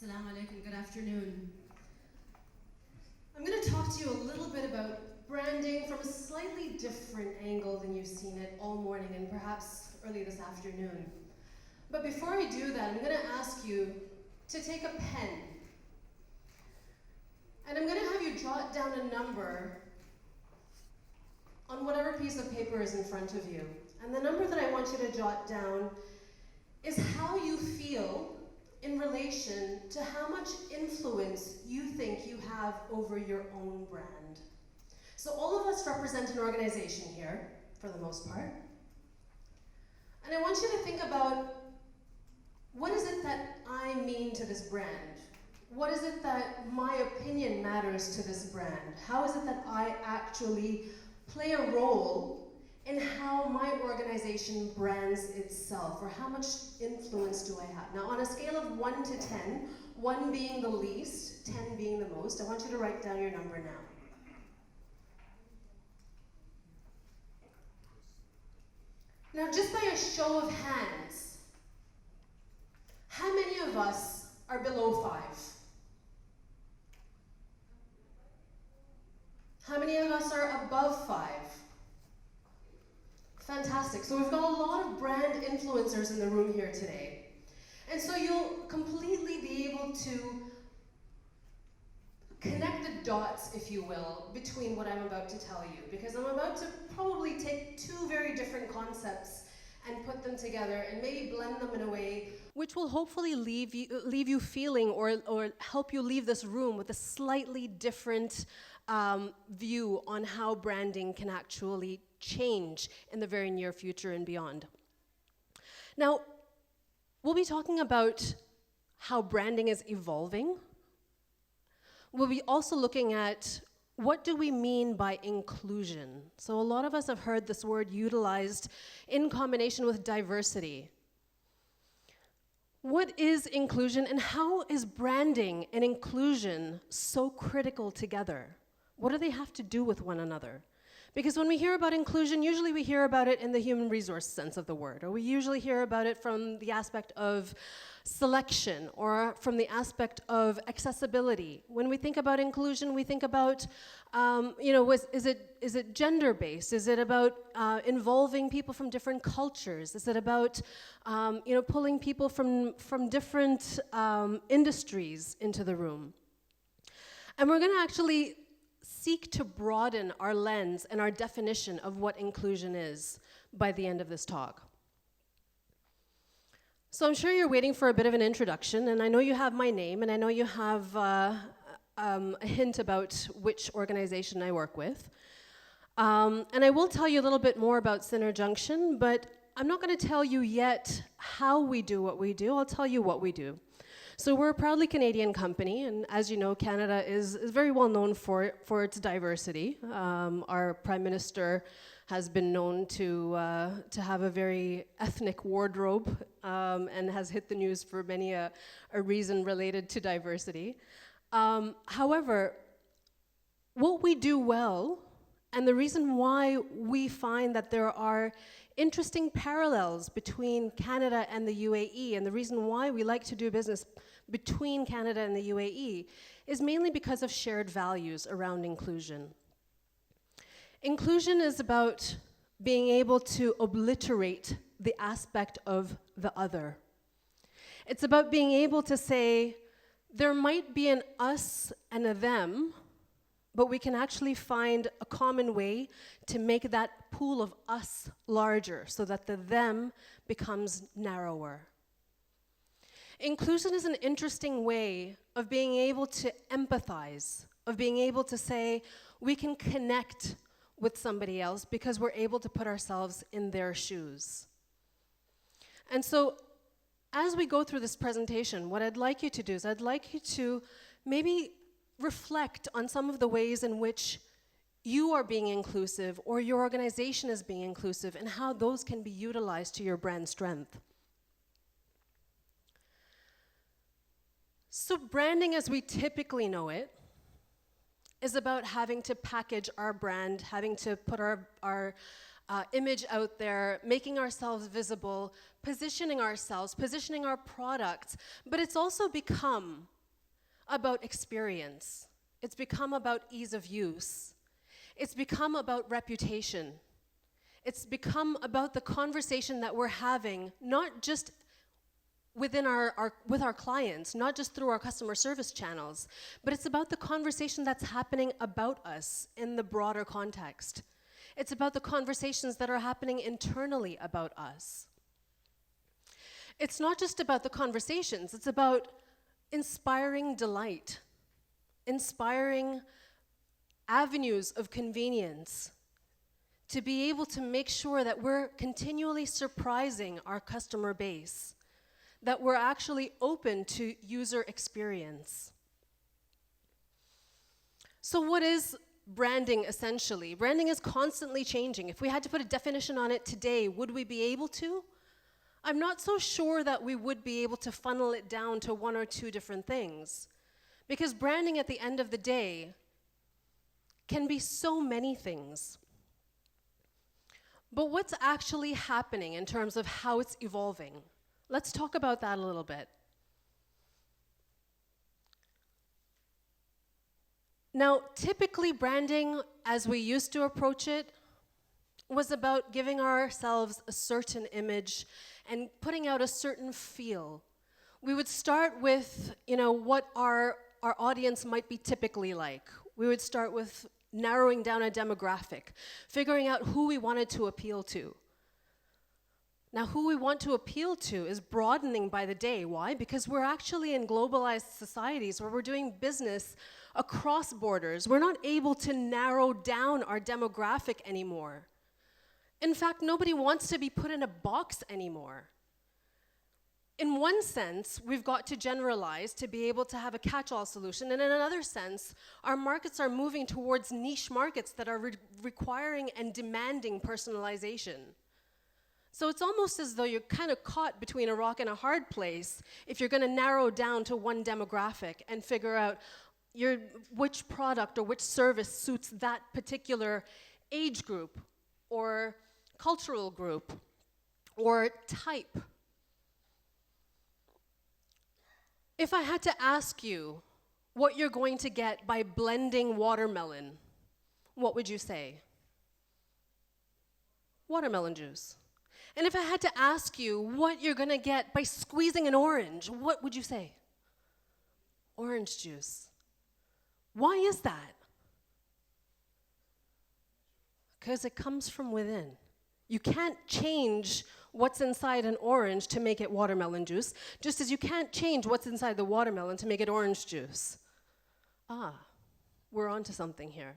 Assalamu alaikum, good afternoon. I'm going to talk to you a little bit about branding from a slightly different angle than you've seen it all morning and perhaps early this afternoon. But before I do that, I'm going to ask you to take a pen. And I'm going to have you jot down a number on whatever piece of paper is in front of you. And the number that I want you to jot down is how you feel in relation to how much influence you think you have over your own brand. So all of us represent an organization here, for the most part. And I want you to think about, what is it that I mean to this brand? What is it that my opinion matters to this brand? How is it that I actually play a role in how my organization brands itself, or how much influence do I have? Now, on a scale of 1 to 10, 1 being the least, 10 being the most, I want you to write down your number now. Now, just by a show of hands, how many of us are below 5? How many of us are above 5? Fantastic. So we've got a lot of brand influencers in the room here today. And so you'll completely be able to connect the dots, if you will, between what I'm about to tell you. Because I'm about to probably take 2 very different concepts and put them together and maybe blend them in a way which will hopefully leave you feeling, or help you leave this room with a slightly different view on how branding can actually change in the very near future and beyond. Now, we'll be talking about how branding is evolving. We'll be also looking at what do we mean by inclusion. So a lot of us have heard this word utilized in combination with diversity. What is inclusion, and how is branding and inclusion so critical together? What do they have to do with one another? Because when we hear about inclusion, usually we hear about it in the human resource sense of the word, or we usually hear about it from the aspect of selection, or from the aspect of accessibility. When we think about inclusion, we think about, is it gender-based? Is it about involving people from different cultures? Is it about, pulling people from different industries into the room? And we're going to actually seek to broaden our lens and our definition of what inclusion is by the end of this talk. So I'm sure you're waiting for a bit of an introduction, and I know you have my name, and I know you have a hint about which organization I work with. And I will tell you a little bit more about Sinner Junction, but I'm not going to tell you yet how we do what we do. I'll tell you what we do. So we're a proudly Canadian company, and as you know, Canada is very well known for its diversity. Our Prime Minister has been known to have a very ethnic wardrobe, and has hit the news for many a reason related to diversity. However, what we do well, and the reason why we find that there are interesting parallels between Canada and the UAE, and the reason why we like to do business between Canada and the UAE, is mainly because of shared values around inclusion. Inclusion is about being able to obliterate the aspect of the other. It's about being able to say, there might be an us and a them, but we can actually find a common way to make that pool of us larger so that the them becomes narrower. Inclusion is an interesting way of being able to empathize, of being able to say, we can connect with somebody else because we're able to put ourselves in their shoes. And so, as we go through this presentation, what I'd like you to do is I'd like you to maybe reflect on some of the ways in which you are being inclusive, or your organization is being inclusive, and how those can be utilized to your brand strength. So branding as we typically know it is about having to package our brand, having to put our image out there, making ourselves visible, positioning ourselves, positioning our products, but it's also become about experience. It's become about ease of use. It's become about reputation. It's become about the conversation that we're having, not just within with our clients, not just through our customer service channels, but it's about the conversation that's happening about us in the broader context. It's about the conversations that are happening internally about us. It's not just about the conversations, it's about inspiring delight, inspiring avenues of convenience, to be able to make sure that we're continually surprising our customer base, that we're actually open to user experience. So what is branding essentially? Branding is constantly changing. If we had to put a definition on it today, would we be able to? I'm not so sure that we would be able to funnel it down to one or two different things. Because branding at the end of the day can be so many things. But what's actually happening in terms of how it's evolving? Let's talk about that a little bit. Now, typically branding, as we used to approach it, was about giving ourselves a certain image and putting out a certain feel. We would start with, what our audience might be typically like. We would start with narrowing down a demographic, figuring out who we wanted to appeal to. Now, who we want to appeal to is broadening by the day. Why? Because we're actually in globalized societies where we're doing business across borders. We're not able to narrow down our demographic anymore. In fact, nobody wants to be put in a box anymore. In one sense, we've got to generalize to be able to have a catch-all solution, and in another sense, our markets are moving towards niche markets that are requiring and demanding personalization. So it's almost as though you're kind of caught between a rock and a hard place if you're going to narrow down to one demographic and figure out which product or which service suits that particular age group or cultural group or type. If I had to ask you what you're going to get by blending watermelon, what would you say? Watermelon juice. And if I had to ask you what you're going to get by squeezing an orange, what would you say? Orange juice. Why is that? Because it comes from within. You can't change what's inside an orange to make it watermelon juice, just as you can't change what's inside the watermelon to make it orange juice. We're onto something here.